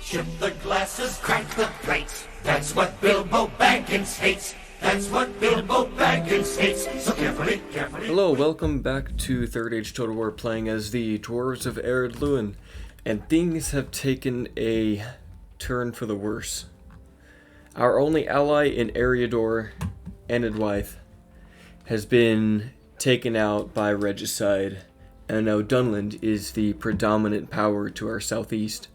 Chip the glasses, crank the plates. That's what Bilbo Baggins hates. That's what Bilbo Baggins hates. So carefully, carefully. Hello, welcome back to Third Age Total War, playing as the Dwarves of Ered, Luin. And things have taken a turn for the worse. Our only ally in Eriador, Enedwaith, has been taken out by regicide, and now Dunland is the predominant power to our southeast.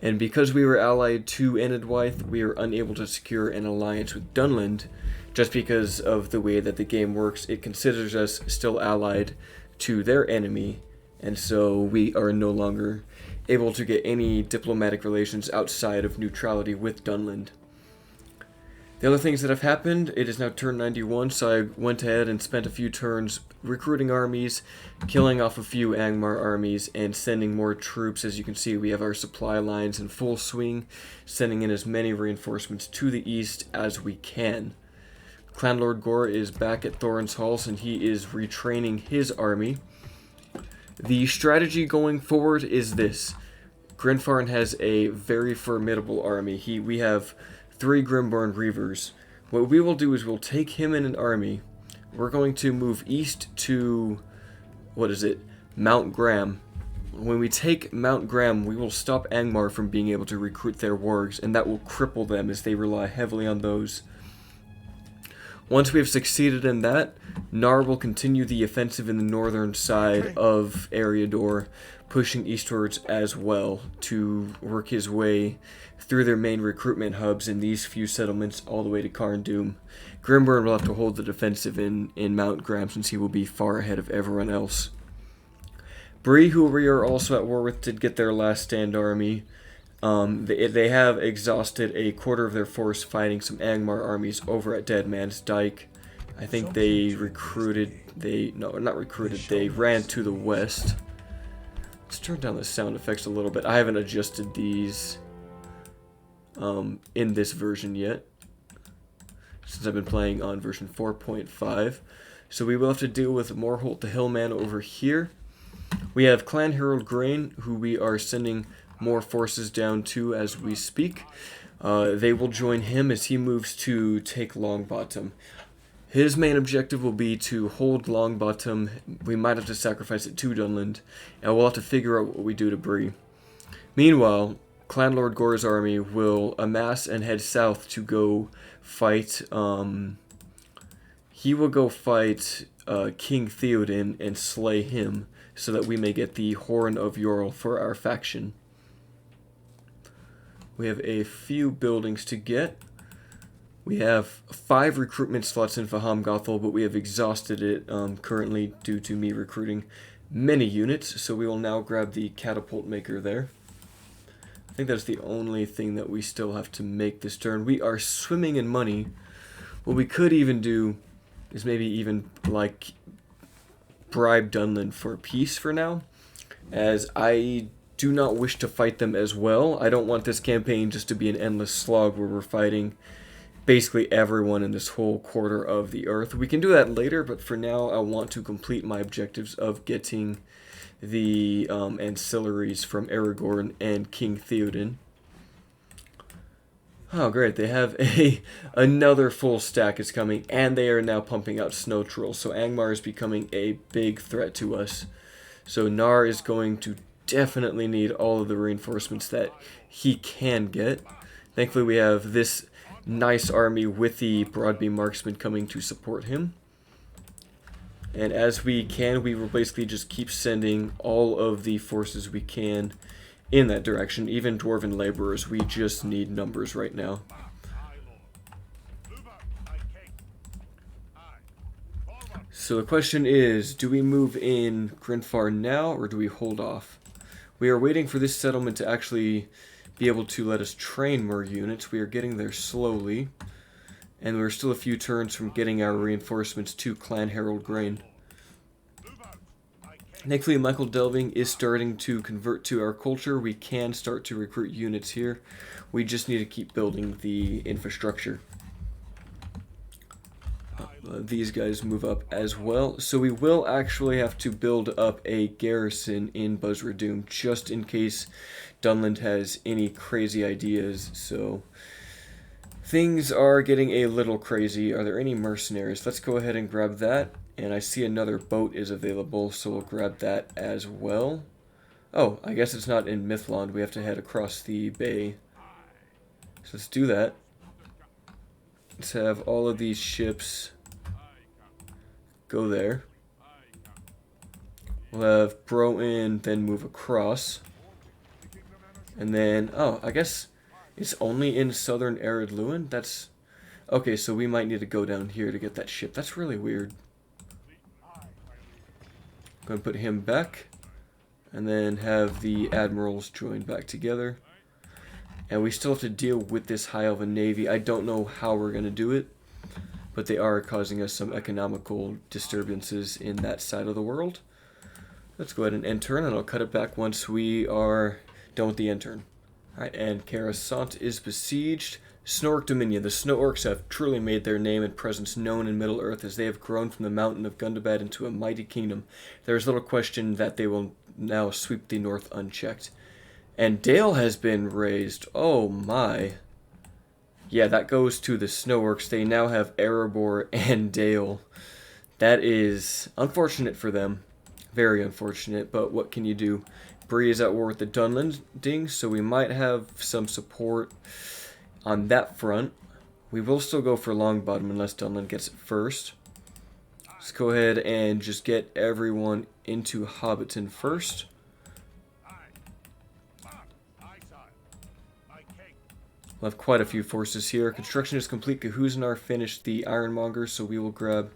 And because we were allied to Enedwaith, we are unable to secure an alliance with Dunland, just because of the way that the game works. It considers us still allied to their enemy, and so we are no longer able to get any diplomatic relations outside of neutrality with Dunland. The other things that have happened, it is now turn 91, so I went ahead and spent a few turns recruiting armies, killing off a few Angmar armies, and sending more troops. As you can see, we have our supply lines in full swing, sending in as many reinforcements to the east as we can. Clan Lord Gore is back at Thorin's Halls, and he is retraining his army. The strategy going forward is this. Grinfarn has a very formidable army. We have 3 Grimborn Reavers. What we will do is we'll take him in an army. We're going to move east to, Mount Graham. When we take Mount Graham, we will stop Angmar from being able to recruit their wargs, and that will cripple them as they rely heavily on those. Once we have succeeded in that, Nar will continue the offensive in the northern side of Eriador, pushing eastwards as well to work his way through their main recruitment hubs in these few settlements all the way to Carndum. Grimburn will have to hold the defensive in Mount Graham, since he will be far ahead of everyone else. Bree, who we are also at war with, did get their last stand army. They have exhausted a quarter of their force fighting some Angmar armies over at Dead Man's Dyke. I think they they ran to the west. Let's turn down the sound effects a little bit. I haven't adjusted these in this version yet, since I've been playing on version 4.5. So we will have to deal with Morholt the Hillman over here. We have Clan Harold Grain, who we are sending more forces down to as we speak. They will join him as he moves to take Longbottom. His main objective will be to hold Longbottom. We might have to sacrifice it to Dunland, and we'll have to figure out what we do to Bree. Meanwhile, Clan Lord Gore's army will amass and head south to go fight. He will go fight King Theoden and slay him, so that we may get the Horn of Yorl for our faction. We have a few buildings to get. We have 5 recruitment slots in Faham Gothel, but we have exhausted it currently due to me recruiting many units, so we will now grab the catapult maker there. I think that's the only thing that we still have to make this turn. We are swimming in money. What we could even do is maybe even, like, bribe Dunland for peace for now, as I do not wish to fight them as well. I don't want this campaign just to be an endless slog where we're fighting basically everyone in this whole quarter of the earth. We can do that later, but for now I want to complete my objectives of getting the ancillaries from Aragorn and King Theoden. Oh great, they have another full stack is coming, and they are now pumping out snow trolls, so Angmar is becoming a big threat to us. So Nar is going to definitely need all of the reinforcements that he can get. Thankfully we have this nice army with the Broadbeam Marksmen coming to support him. And as we can, we will basically just keep sending all of the forces we can in that direction. Even Dwarven Laborers, we just need numbers right now. So the question is, do we move in Grinfar now, or do we hold off? We are waiting for this settlement to actually be able to let us train more units. We are getting there slowly, and we're still a few turns from getting our reinforcements to Clan Harold Grain. Thankfully, Michael Delving is starting to convert to our culture. We can start to recruit units here. We just need to keep building the infrastructure. These guys move up as well. So we will actually have to build up a garrison in Buzzradoom just in case Dunland has any crazy ideas, so things are getting a little crazy. Are there any mercenaries? Let's go ahead and grab that. And I see another boat is available, so we'll grab that as well. Oh, I guess it's not in Mythland. We have to head across the bay. So let's do that. Let's have all of these ships go there. We'll have Broin then move across. And then, oh, I guess it's only in southern Ered Luin? That's... Okay, so we might need to go down here to get that ship. That's really weird. Going to put him back. And then have the admirals join back together. And we still have to deal with this high of a navy. I don't know how we're going to do it. But they are causing us some economical disturbances in that side of the world. Let's go ahead and end turn, and I'll cut it back once we are done with the end turn. Alright, and Coruscant is besieged. Snork Dominion. The Snow Orcs have truly made their name and presence known in Middle-earth as they have grown from the mountain of Gundabad into a mighty kingdom. There is little question that they will now sweep the north unchecked. And Dale has been raised. Oh my. Yeah, that goes to the Snow Orcs. They now have Erebor and Dale. That is unfortunate for them. Very unfortunate, but what can you do? Bree is at war with the Dunlandings, so we might have some support on that front. We will still go for Longbottom unless Dunland gets it first. Let's go ahead and just get everyone into Hobbiton first. We'll have quite a few forces here. Construction is complete. Cahuzanar finished the Ironmongers, so we will grab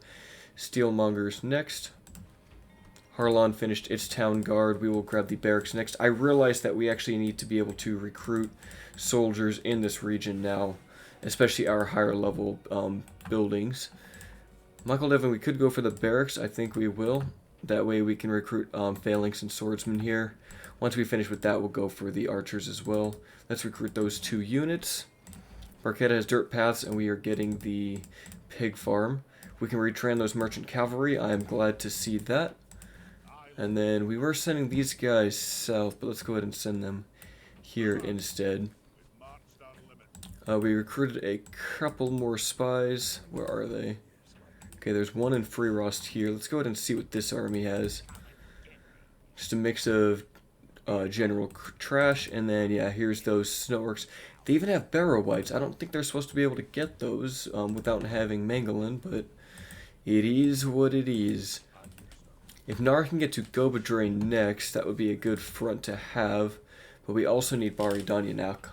Steelmongers next. Harlan finished its town guard. We will grab the barracks next. I realize that we actually need to be able to recruit soldiers in this region now, especially our higher level buildings. Michael Devon, we could go for the barracks. I think we will. That way we can recruit phalanx and swordsmen here. Once we finish with that, we'll go for the archers as well. Let's recruit those 2 units. Barquetta has dirt paths, and we are getting the pig farm. We can retrain those merchant cavalry. I am glad to see that. And then we were sending these guys south, but let's go ahead and send them here instead. We recruited a couple more spies. Where are they? Okay, there's one in Freerost here. Let's go ahead and see what this army has. Just a mix of general trash, and then, yeah, here's those Snow Orcs. They even have Barrow Whites. I don't think they're supposed to be able to get those without having Mangalin, but it is what it is. If Nar can get to Gobadrain next, that would be a good front to have, but we also need Bari Danyanak.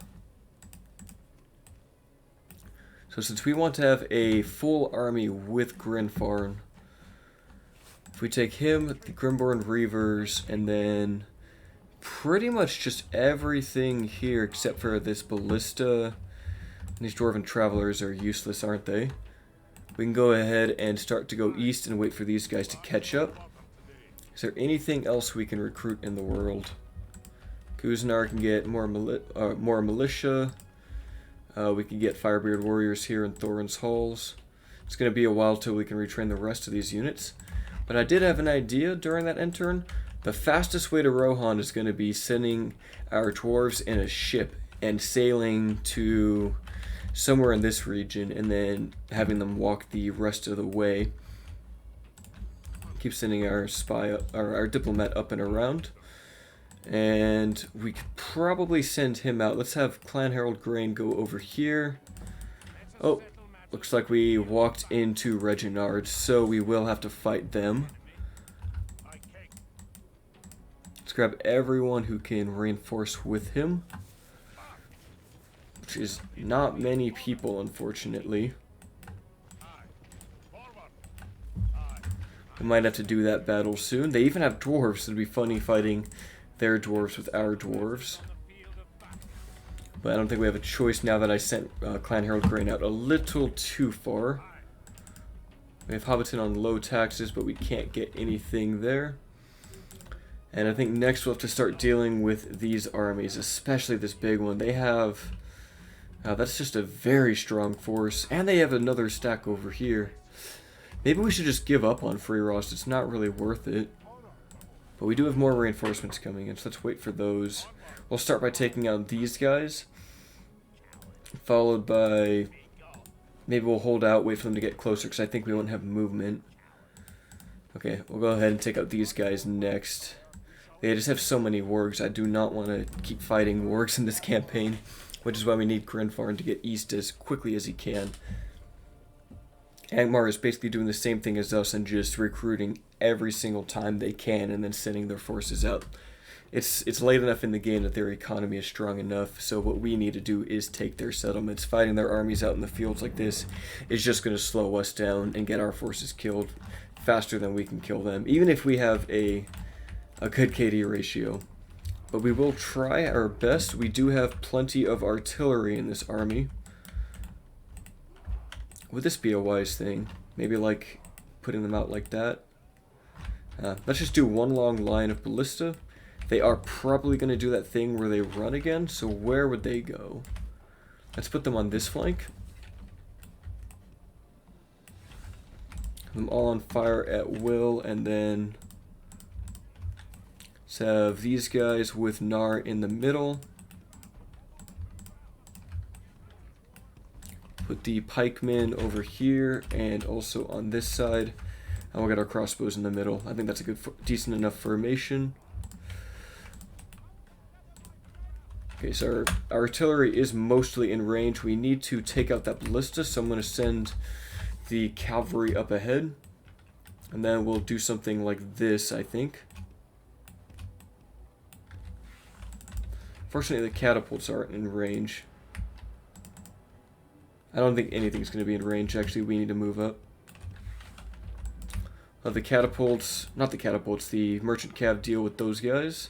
So since we want to have a full army with Grinfarn, if we take him, the Grimborn Reavers, and then pretty much just everything here except for this Ballista, these Dwarven Travelers are useless, aren't they? We can go ahead and start to go east and wait for these guys to catch up. Is there anything else we can recruit in the world? Kuznaar can get more militia. We can get Firebeard Warriors here in Thorin's Halls. It's going to be a while till we can retrain the rest of these units. But I did have an idea during that end turn. The fastest way to Rohan is going to be sending our dwarves in a ship and sailing to somewhere in this region and then having them walk the rest of the way. Keep sending our spy, our diplomat up and around. And we could probably send him out. Let's have Clan Harold Grain go over here. Oh, looks like we walked into Reginald, so we will have to fight them. Let's grab everyone who can reinforce with him. Which is not many people, unfortunately. We might have to do that battle soon. They even have dwarves. It'd be funny fighting their dwarves with our dwarves. But I don't think we have a choice now that I sent Clan Harold Grain out a little too far. We have Hobbiton on low taxes, but we can't get anything there. And I think next we'll have to start dealing with these armies, especially this big one. They have... that's just a very strong force. And they have another stack over here. Maybe we should just give up on Freerost. It's not really worth it. But we do have more reinforcements coming in, so let's wait for those. We'll start by taking out these guys, followed by... Maybe we'll hold out, wait for them to get closer, because I think we won't have movement. Okay, we'll go ahead and take out these guys next. They just have so many wargs. I do not want to keep fighting wargs in this campaign, which is why we need Grenfarn to get east as quickly as he can. Angmar is basically doing the same thing as us and just recruiting every single time they can and then sending their forces out. It's late enough in the game that their economy is strong enough, so what we need to do is take their settlements. Fighting their armies out in the fields like this is just going to slow us down and get our forces killed faster than we can kill them, even if we have a good KD ratio. But we will try our best. We do have plenty of artillery in this army. Would this be a wise thing? Maybe like putting them out like that? Let's just do one long line of ballista. They are probably going to do that thing where they run again, so where would they go? Let's put them on this flank. Have them all on fire at will, and then let's have these guys with Nar in the middle. Put the pikemen over here and also on this side. And we'll get our crossbows in the middle. I think that's a good, decent enough formation. Okay, so our artillery is mostly in range. We need to take out that ballista, so I'm going to send the cavalry up ahead. And then we'll do something like this, I think. Fortunately, the catapults aren't in range. I don't think anything's going to be in range. Actually, we need to move up. The catapults, not the catapults, the merchant cav deal with those guys.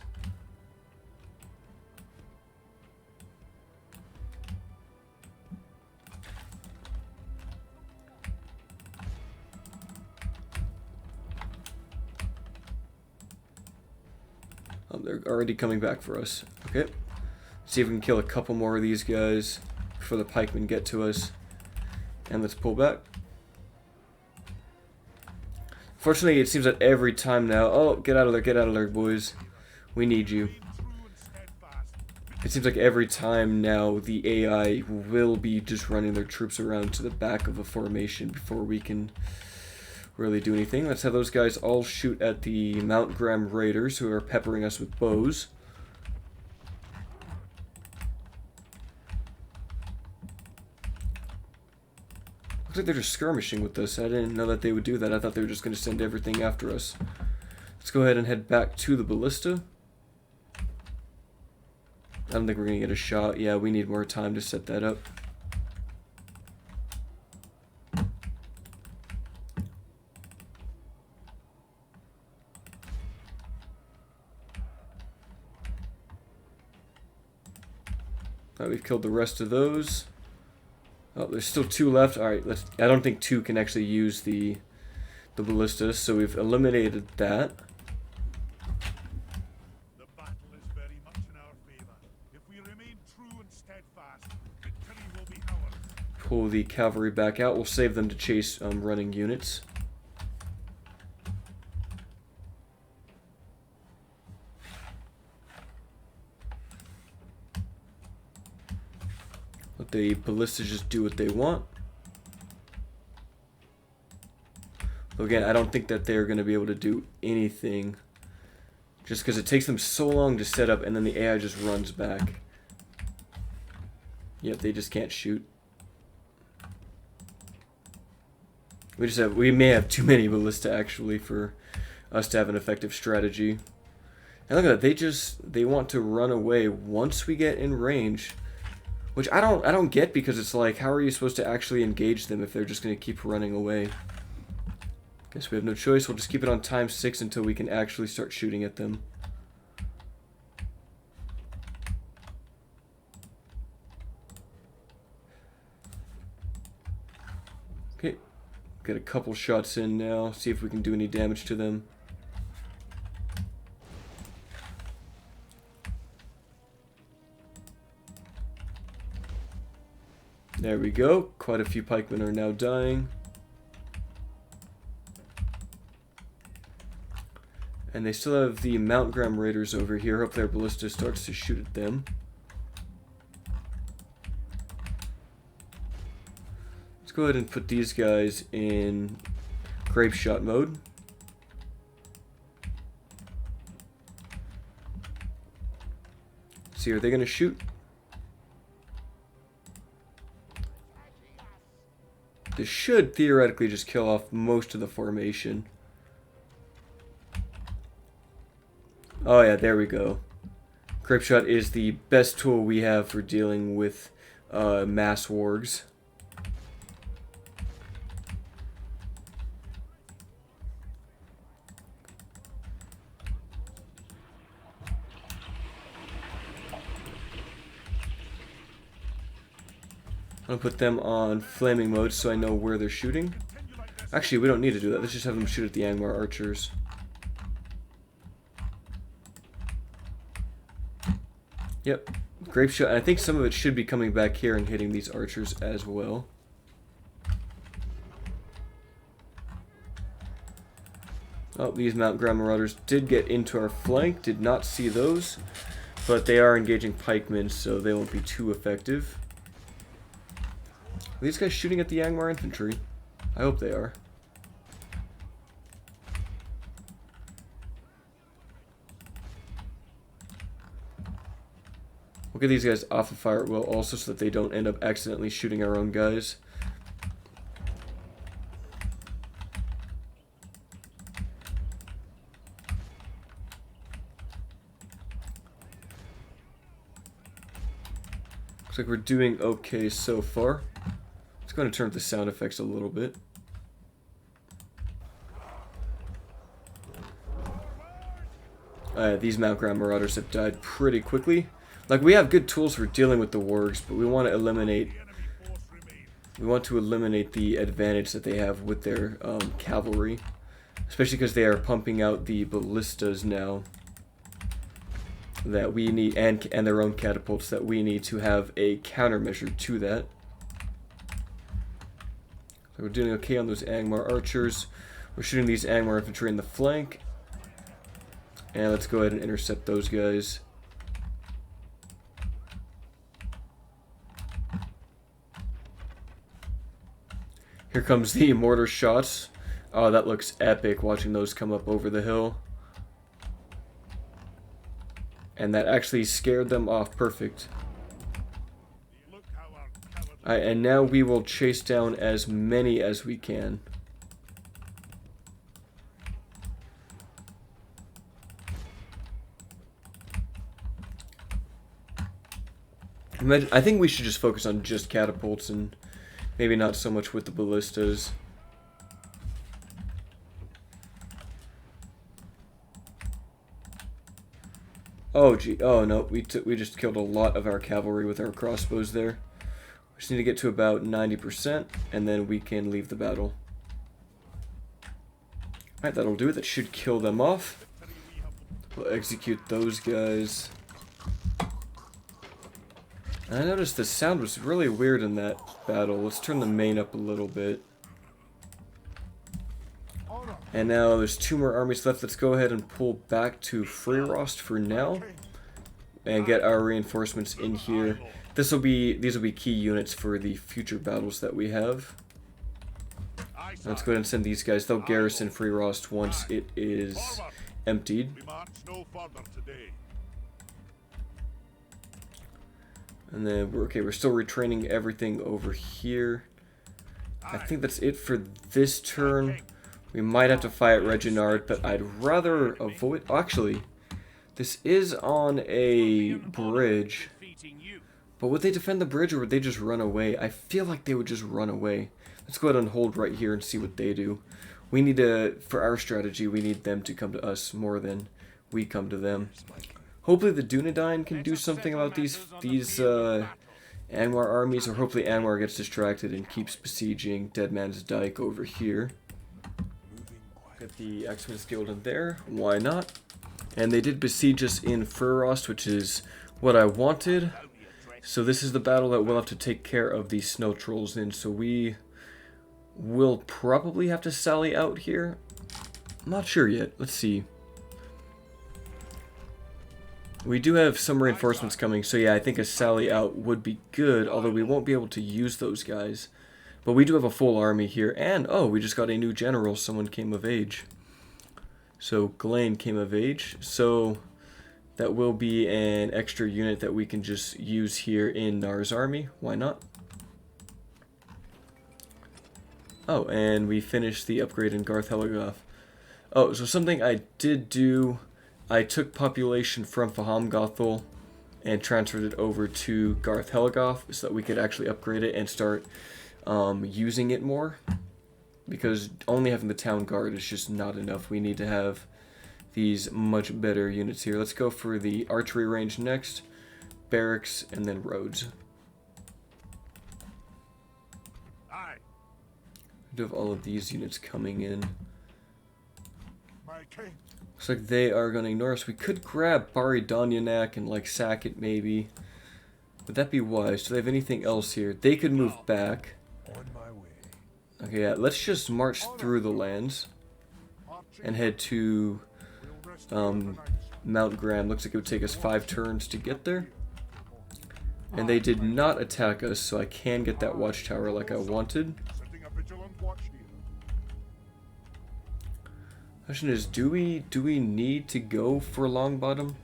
They're already coming back for us. Okay. See if we can kill a couple more of these guys before the pikemen get to us. And let's pull back. Fortunately, it seems that every time now... Oh, get out of there, boys. We need you. It seems like every time now the AI will be just running their troops around to the back of a formation before we can really do anything. Let's have those guys all shoot at the Mount Graham Raiders who are peppering us with bows. Looks like they're just skirmishing with us. I didn't know that they would do that. I thought they were just going to send everything after us. Let's go ahead and head back to the ballista. I don't think we're going to get a shot. Yeah, we need more time to set that up. We've killed the rest of those. Oh, there's still two left. Alright, let's... I don't think two can actually use the ballistas, so we've eliminated that. The battle is very much in our favor. If we remain true and steadfast, victory will be ours. Pull the cavalry back out. We'll save them to chase running units. Let the ballistas just do what they want. Again, I don't think that they're going to be able to do anything just because it takes them so long to set up and then the AI just runs back. Yep, they just can't shoot. We may have too many ballista actually for us to have an effective strategy. And look at that, they want to run away once we get in range. Which I don't get, because it's like, how are you supposed to actually engage them if they're just going to keep running away? Guess we have no choice. We'll just keep it on ×6 until we can actually start shooting at them. Okay, get a couple shots in now. See if we can do any damage to them. There we go. Quite a few pikemen are now dying. And they still have the Mount Graham Raiders over here. Hope their ballista starts to shoot at them. Let's go ahead and put these guys in grape shot mode. See, are they going to shoot? This should theoretically just kill off most of the formation. Oh yeah, there we go. Grape shot is the best tool we have for dealing with mass wargs. I'm gonna put them on flaming mode so I know where they're shooting. Actually, we don't need to do that. Let's just have them shoot at the Angmar archers. Yep, grape shot. I think some of it should be coming back here and hitting these archers as well. Oh, these Mount Graham Marauders did get into our flank. Did not see those, but they are engaging pikemen, so they won't be too effective. Are these guys shooting at the Angmar infantry? I hope they are. We'll get these guys off the fire at will also so that they don't end up accidentally shooting our own guys. Looks like we're doing okay so far. Let's go and turn up the sound effects a little bit. These Mount Graham Marauders have died pretty quickly. Like, we have good tools for dealing with the wargs, but we want to eliminate the advantage that they have with their cavalry, especially because they are pumping out the ballistas now that we need, and their own catapults that we need to have a countermeasure to that. So we're doing okay on those Angmar archers. We're shooting these Angmar infantry in the flank, and let's go ahead and intercept those guys. Here comes the mortar shots. Oh, that looks epic watching those come up over the hill. And that actually scared them off. Perfect. Alright, and now we will chase down as many as we can. I think we should just focus on just catapults and maybe not so much with the ballistas. Oh gee, oh no, we just killed a lot of our cavalry with our crossbows there. We just need to get to about 90% and then we can leave the battle. Alright, that'll do it. That should kill them off. We'll execute those guys. I noticed the sound was really weird in that battle. Let's turn the main up a little bit. And now there's 2 more armies left. Let's go ahead and pull back to Freyrost for now and get our reinforcements in here. These will be key units for the future battles that we have. Let's go ahead and send these guys. They'll garrison Freyrost once it is emptied. And then we're still retraining everything over here. I think that's it for this turn. We might have to fight Reginald, but I'd rather avoid... Actually, this is on a bridge. But would they defend the bridge or would they just run away? I feel like they would just run away. Let's go ahead and hold right here and see what they do. We need to, for our strategy, we need them to come to us more than we come to them. Hopefully the Dunedain can do something about these Angmar armies, or hopefully Angmar gets distracted and keeps besieging Dead Man's Dyke over here. Get the Axeman's Guild in there, why not? And they did besiege us in Freyrost, which is what I wanted. So this is the battle that we'll have to take care of these snow trolls in, so we will probably have to sally out here. I'm not sure yet, let's see. We do have some reinforcements coming, so yeah, I think a sally out would be good, although we won't be able to use those guys. But we do have a full army here, and, oh, we just got a new general. Someone came of age. So, Glenn came of age, so that will be an extra unit that we can just use here in Nar's army. Why not? Oh, and we finished the upgrade in Garth Heligoth. Oh, so something I did do, I took population from Faham Gothel and transferred it over to Garth Heligoth so that we could actually upgrade it and start using it more. Because only having the town guard is just not enough. We need to have these much better units here. Let's go for the archery range next, barracks, and then roads. Aye. We do have all of these units coming in. My king. Looks like they are going to ignore us. We could grab Bari Danyanak and like sack it maybe. Would that be wise? Do they have anything else here? They could move back. On my way. Okay, yeah, let's just march through the lands and head to Mount Graham. Looks like it would take us 5 turns to get there. And they did not attack us, so I can get that watchtower like I wanted. Setting a vigilant watch here. Question is, do we need to go for Longbottom?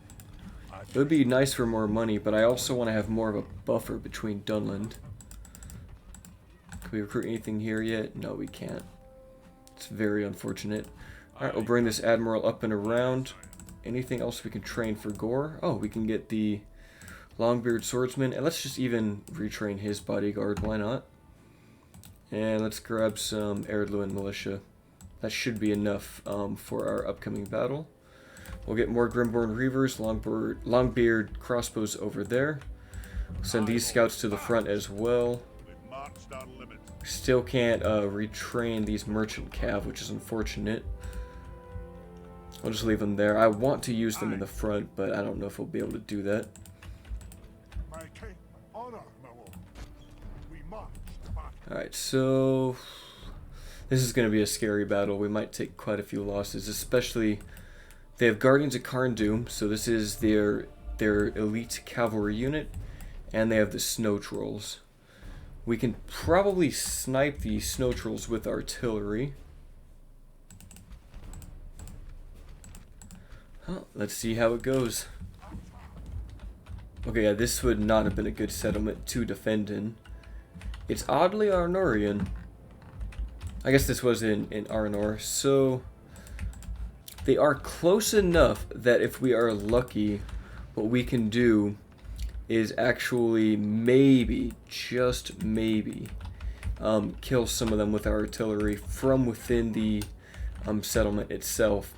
It would be nice for more money, but I also want to have more of a buffer between Dunland. Can we recruit anything here yet? No, we can't. It's very unfortunate. Alright, we'll bring this Admiral up and around. Anything else we can train for Gore? Oh, we can get the Longbeard Swordsman, and let's just even retrain his bodyguard, why not? And let's grab some Ered Luin militia. That should be enough for our upcoming battle. We'll get more Grimborn Reavers, Longbeard crossbows over there. We'll send these scouts to the front as well. Still can't retrain these merchant cav, which is unfortunate. I'll just leave them there. I want to use them in the front, but I don't know if we'll be able to do that. Alright, so this is going to be a scary battle. We might take quite a few losses, especially they have Guardians of Carn-Dûm, so this is their elite cavalry unit, and they have the Snow Trolls. We can probably snipe the Snow Trolls with artillery. Let's see how it goes. Okay, yeah, this would not have been a good settlement to defend in. It's oddly Arnorian. I guess this was in Arnor, so they are close enough that if we are lucky, what we can do is actually maybe, just maybe, kill some of them with our artillery from within the settlement itself.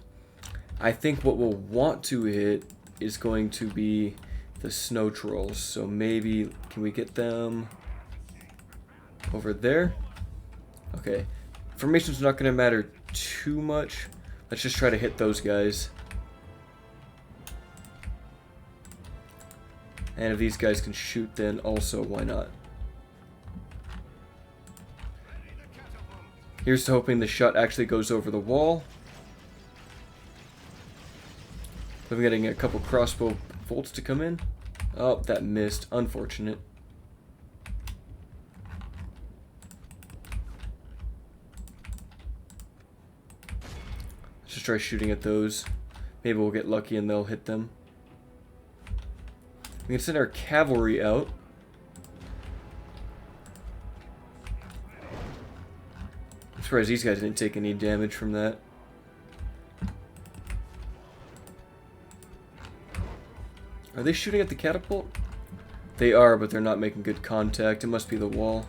I think what we'll want to hit is going to be the Snow Trolls, so maybe, can we get them over there? Okay, formation's not going to matter too much. Let's just try to hit those guys. And if these guys can shoot, then also, why not? Here's to hoping the shot actually goes over the wall. I'm getting a couple crossbow bolts to come in. Oh, that missed. Unfortunate. Let's just try shooting at those. Maybe we'll get lucky and they'll hit them. We can send our cavalry out. I'm surprised these guys didn't take any damage from that. Are they shooting at the catapult? They are, but they're not making good contact. It must be the wall.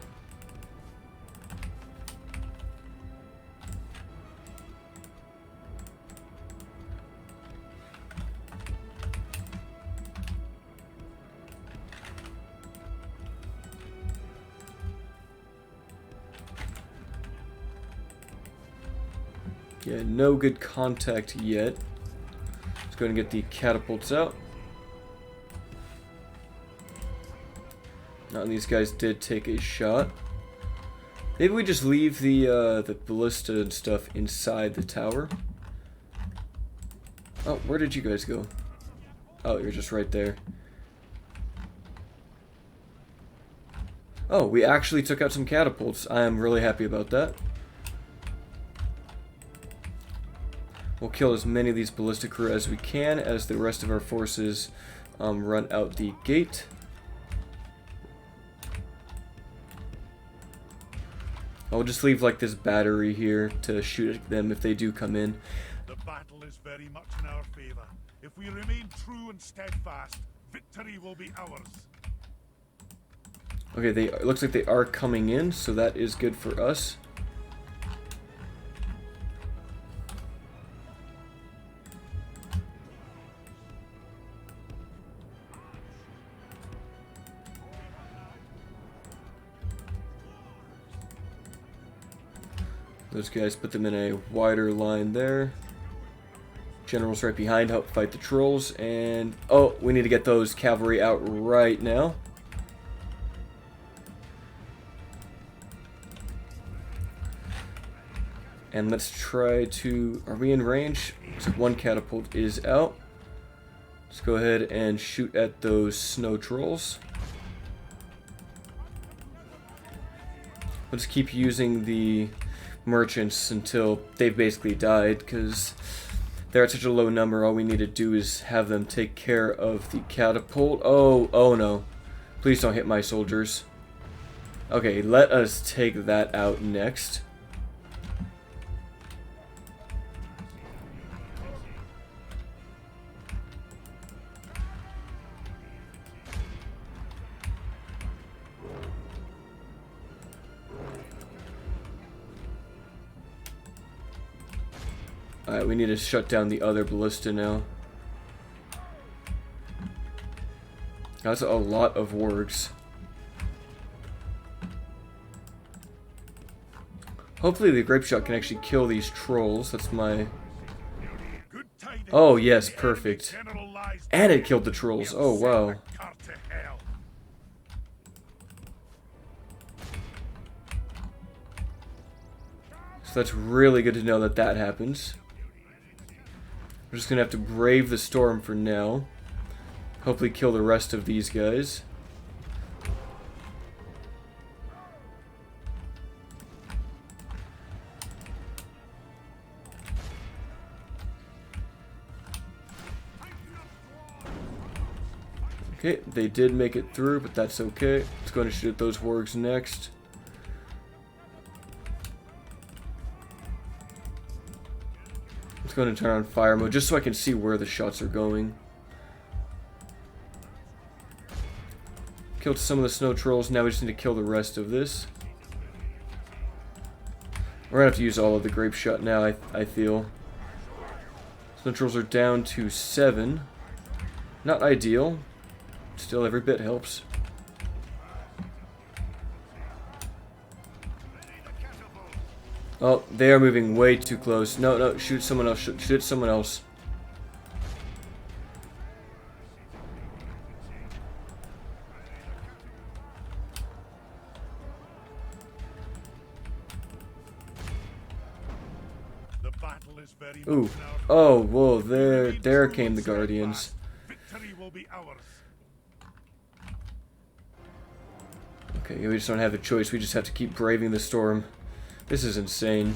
Yeah, no good contact yet. Let's go ahead and get the catapults out. And these guys did take a shot. Maybe we just leave the ballista and stuff inside the tower. Oh, where did you guys go? Oh, you're just right there. Oh, we actually took out some catapults. I am really happy about that. We'll kill as many of these ballistic crew as we can as the rest of our forces run out the gate. I'll just leave like this battery here to shoot at them if they do come in. The battle is very much in our favor. If we remain true and steadfast, victory will be ours. Okay, it looks like they are coming in, so that is good for us. Those guys, put them in a wider line there. General's right behind, help fight the trolls. And, oh, we need to get those cavalry out right now. And let's try to... Are we in range? Looks like one catapult is out. Let's go ahead and shoot at those snow trolls. We'll just keep using the merchants until they've basically died, because they're at such a low number. All we need to do is have them take care of the catapult. Oh no. Please don't hit my soldiers. Okay, let us take that out next. Alright, we need to shut down the other ballista now. That's a lot of wargs. Hopefully the grape shot can actually kill these trolls. That's my... Oh yes, perfect. And it killed the trolls. Oh wow. So that's really good to know that that happens. We're just gonna have to brave the storm for now. Hopefully kill the rest of these guys. Okay, they did make it through, but that's okay. Let's go and shoot at those wargs next. Let's go ahead and turn on fire mode just so I can see where the shots are going. Killed some of the snow trolls, now we just need to kill the rest of this. We're gonna have to use all of the grape shot now, I feel. Snow trolls are down to 7. Not ideal. Still, every bit helps. Oh, they are moving way too close. No, shoot someone else. Shoot someone else. The battle is very Ooh. much in our Oh, whoa, there came the Guardians. victory will be ours. Okay, we just don't have a choice. We just have to keep braving the storm. This is insane.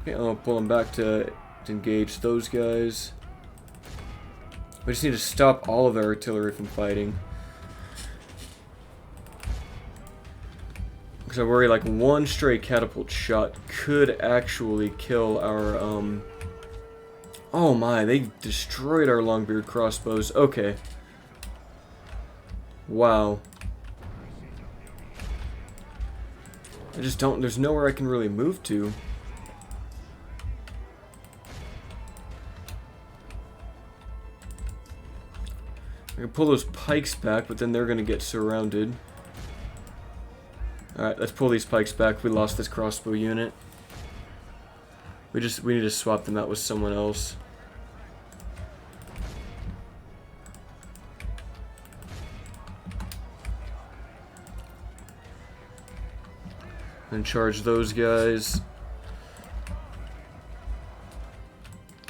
Okay, I'll pull them back to engage those guys. We just need to stop all of their artillery from fighting. Because I worry like one stray catapult shot could actually kill our, Oh my, they destroyed our longbeard crossbows. Okay. Wow. I just don't, there's nowhere I can really move to. I can pull those pikes back, but then they're gonna get surrounded. Alright, let's pull these pikes back. We lost this crossbow unit. We need to swap them out with someone else. And charge those guys.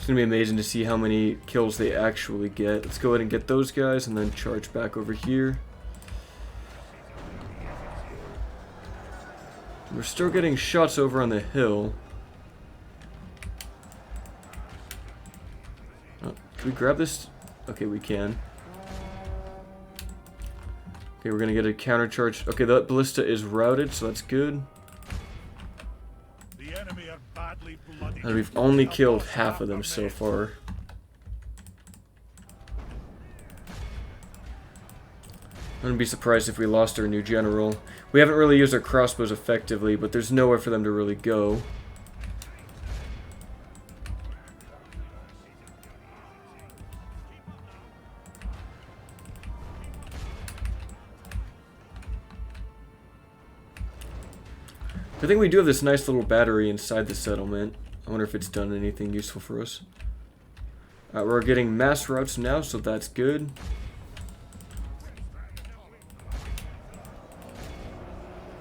It's gonna be amazing to see how many kills they actually get. Let's go ahead and get those guys and then charge back over here. We're still getting shots over on the hill. Oh, can we grab this? Okay, we can. Okay, we're gonna get a counter charge. Okay, that ballista is routed, so that's good. The enemy are badly bloodied. And we've only killed half of them so far. I wouldn't be surprised if we lost our new general. We haven't really used our crossbows effectively, but there's nowhere for them to really go. I think we do have this nice little battery inside the settlement. I wonder if it's done anything useful for us. We're getting mass routes now, so that's good.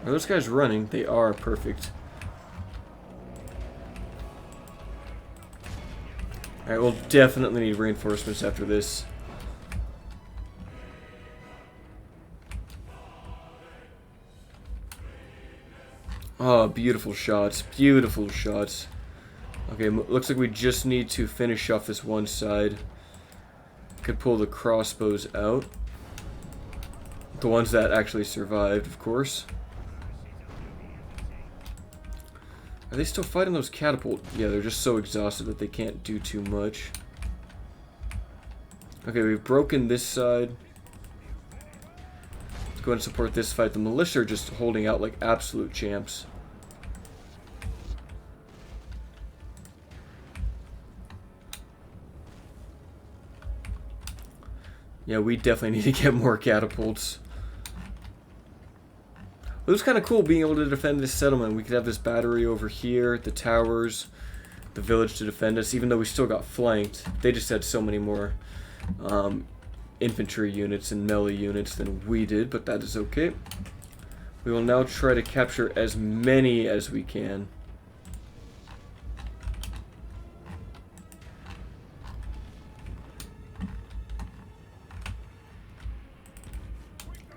Are those guys running? They are. Perfect. Alright, we'll definitely need reinforcements after this. Oh, beautiful shots. Beautiful shots. Okay, looks like we just need to finish off this one side. Could pull the crossbows out. The ones that actually survived, of course. Are they still fighting those catapult? Yeah, they're just so exhausted that they can't do too much. Okay, we've broken this side. Let's go ahead and support this fight. The militia are just holding out like absolute champs. Yeah, we definitely need to get more catapults. It was kind of cool being able to defend this settlement. We could have this battery over here, the towers, the village to defend us, even though we still got flanked. They just had so many more infantry units and melee units than we did, but that is okay. We will now try to capture as many as we can.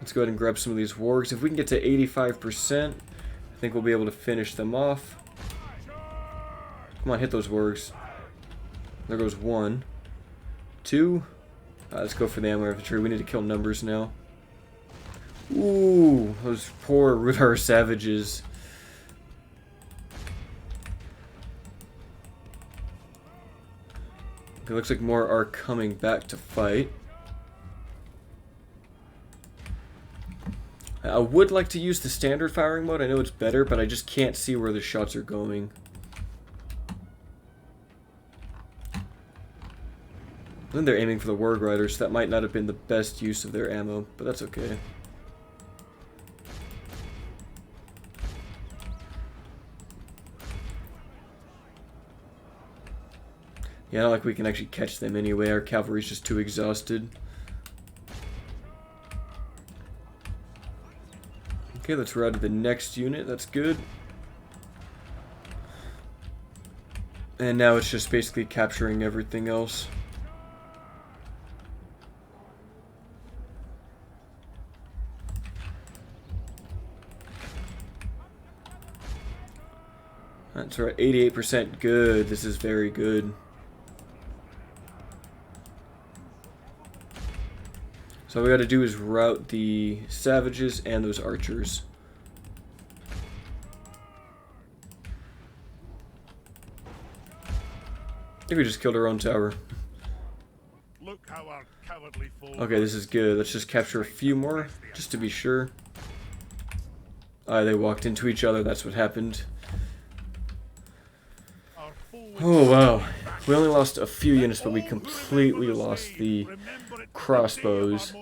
Let's go ahead and grab some of these wargs. If we can get to 85%, I think we'll be able to finish them off. Come on, hit those wargs. There goes one. Two. Let's go for the ammo infantry. We need to kill numbers now. Ooh, those poor Rudar savages. It looks like more are coming back to fight. I would like to use the standard firing mode. I know it's better, but I just can't see where the shots are going. I think they're aiming for the Warg Riders. That might not have been the best use of their ammo, but that's okay. Yeah, not like we can actually catch them anyway. Our cavalry's just too exhausted. Okay, let's route to the next unit. That's good. And now it's just basically capturing everything else. That's right, 88%. Good. This is very good. So all we gotta do is route the savages and those archers. I think we just killed our own tower. Look how our cowardly foe. Okay, this is good. Let's just capture a few more, just to be sure. They walked into each other. That's what happened. Oh, wow. We only lost a few units, but we completely lost the crossbows.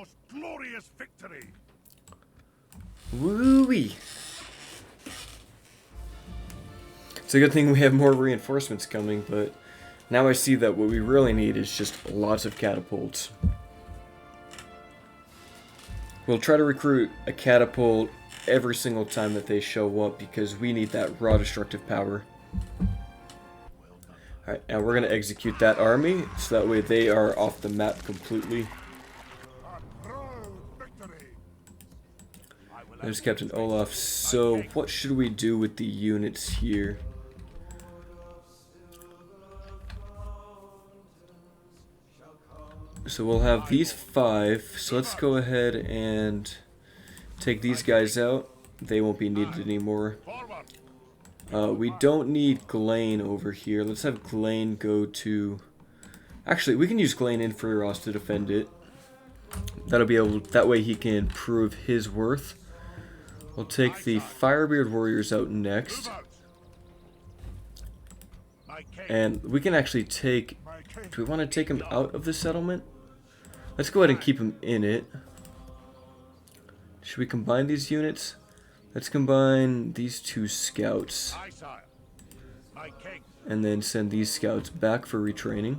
Woo-wee! It's a good thing we have more reinforcements coming, but now I see that what we really need is just lots of catapults. We'll try to recruit a catapult every single time that they show up because we need that raw destructive power. Alright, and we're going to execute that army, so that way they are off the map completely. A proud victory. There's Captain Olaf. So, what should we do with the units here? So we'll have these 5, so let's go ahead and take these guys out. They won't be needed anymore. We don't need Glane over here. Let's have Glane go to... Actually, we can use Glane in for us to defend it. That'll be able... That way he can prove his worth. We'll take the Firebeard Warriors out next. And we can actually take... Do we want to take him out of the settlement? Let's go ahead and keep him in it. Should we combine these units? Let's combine these 2 scouts. And then send these scouts back for retraining.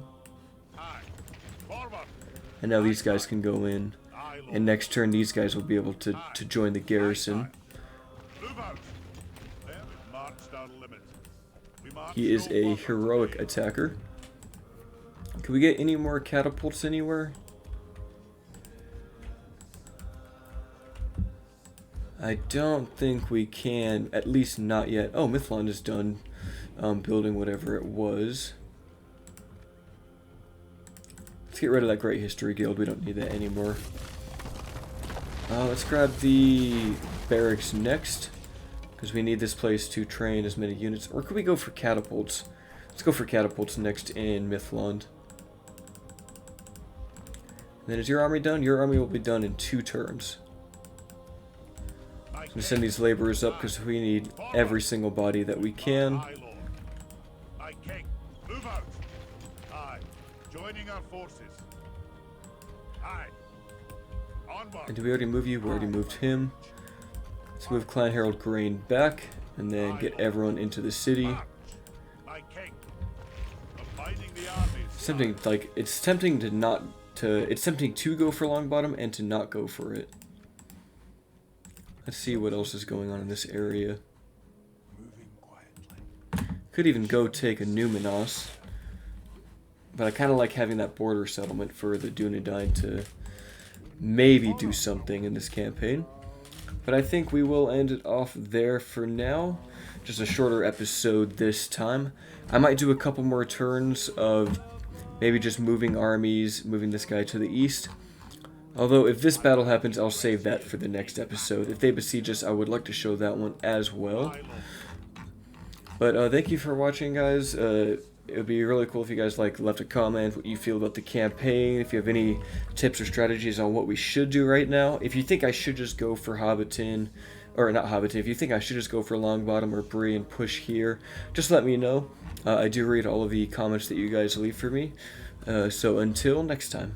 And now these guys can go in. And next turn these guys will be able to join the garrison. He is a heroic attacker. Can we get any more catapults anywhere? I don't think we can, at least not yet. Oh, Mithlond is done building whatever it was. Let's get rid of that Great History Guild. We don't need that anymore. Let's grab the barracks next, because we need this place to train as many units. Or could we go for catapults? Let's go for catapults next in Mithlond. And then is your army done? Your army will be done in 2 turns. I'm going to send these laborers up because we need every single body that we can. And did we already move you? We already moved him. Let's move Clan Harold Grain back and then get everyone into the city. It's tempting, like, it's tempting to not to, it's tempting to go for Longbottom and to not go for it. Let's see what else is going on in this area. Could even go take a Numinos. But I kind of like having that border settlement for the Dunedain to maybe do something in this campaign. But I think we will end it off there for now. Just a shorter episode this time. I might do a couple more turns of maybe just moving armies, moving this guy to the east. Although, if this battle happens, I'll save that for the next episode. If they besiege us, I would like to show that one as well. But thank you for watching, guys. It would be really cool if you guys left a comment what you feel about the campaign. If you have any tips or strategies on what we should do right now. If you think I should just go for Hobbiton, or not Hobbiton, if you think I should just go for Longbottom or Bree and push here, just let me know. I do read all of the comments that you guys leave for me. So until next time.